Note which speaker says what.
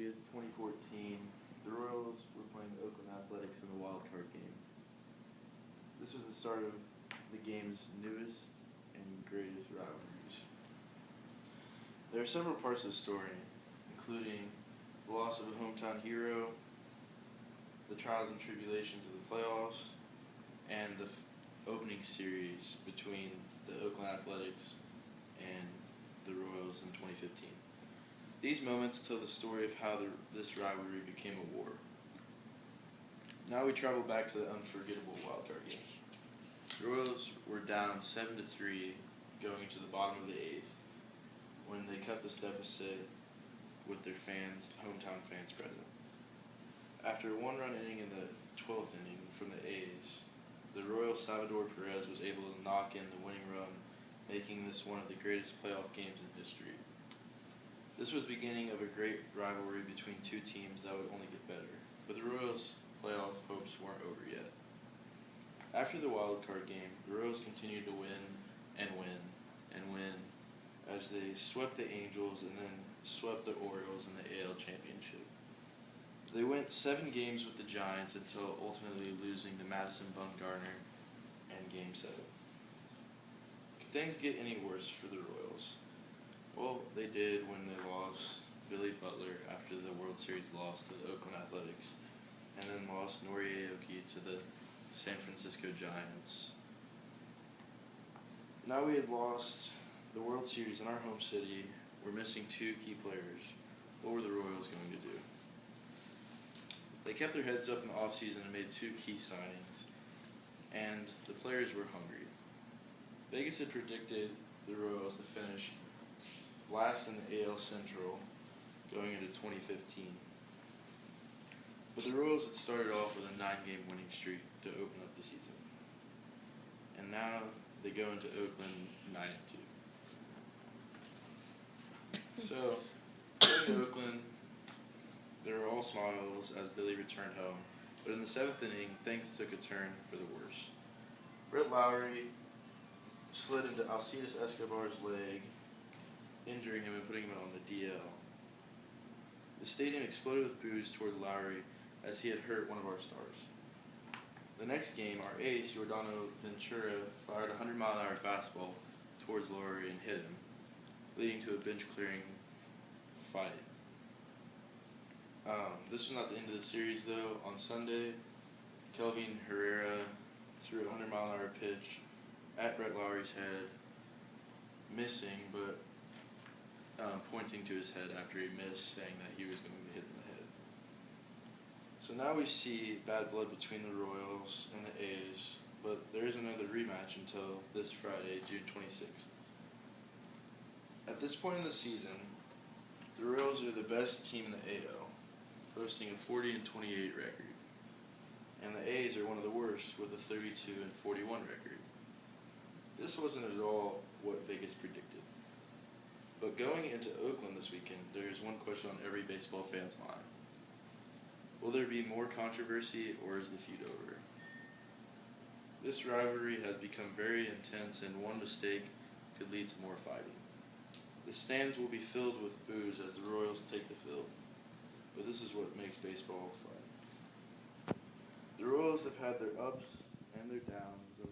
Speaker 1: 30th, 2014, the Royals were playing the Oakland Athletics in the wild card game. This was the start of the game's newest and greatest rivalries.
Speaker 2: There are several parts of the story, including the loss of a hometown hero, the trials and tribulations of the playoffs, and the opening series between the Oakland Athletics and the Royals in 2015. These moments tell the story of how this rivalry became a war. Now we travel back to the unforgettable wildcard game. The Royals were down 7-3 going into the bottom of the 8th when they cut this deficit with their hometown fans present. After a one-run inning in the 12th inning from the A's, the Royal Salvador Perez was able to knock in the winning run, making this one of the greatest playoff games in history. This was the beginning of a great rivalry between two teams that would only get better, but the Royals' playoff hopes weren't over yet. After the wild card game, the Royals continued to win and win and win as they swept the Angels and then swept the Orioles in the AL Championship. They went 7 games with the Giants until ultimately losing to Madison Bumgarner in Game 7. Could things get any worse for the Royals? Well, they did when they lost Billy Butler after the World Series loss to the Oakland Athletics, and then lost Nori Aoki to the San Francisco Giants. Now we had lost the World Series in our home city. We're missing 2 key players. What were the Royals going to do? They kept their heads up in the offseason and made 2 key signings, and the players were hungry. Vegas had predicted the Royals to finish last in the AL Central going into 2015. But the Royals had started off with a 9-game winning streak to open up the season. And now they go into Oakland 9-2. So, going to Oakland, they were all smiles as Billy returned home. But in the 7th inning, things took a turn for the worse. Brett Lowry slid into Alcides Escobar's leg, injuring him and putting him on the DL. The stadium exploded with boos toward Lowry as he had hurt one of our stars. The next game, our ace, Yordano Ventura, fired a 100-mile-an-hour fastball towards Lowry and hit him, leading to a bench-clearing fight. This was not the end of the series, though. On Sunday, Kelvin Herrera threw a 100-mile-an-hour pitch at Brett Lowry's head, missing, but pointing to his head after he missed, saying that he was going to hit in the head. So now we see bad blood between the Royals and the A's, but there is another rematch until this Friday, June 26th. At this point in the season, the Royals are the best team in the AL, posting a 40-28 record, and the A's are one of the worst with a 32-41 record. This wasn't at all what Vegas predicted. But going into Oakland this weekend, there is one question on every baseball fan's mind. Will there be more controversy, or is the feud over? This rivalry has become very intense, and one mistake could lead to more fighting. The stands will be filled with boos as the Royals take the field, but this is what makes baseball fun. The Royals have had their ups and their downs over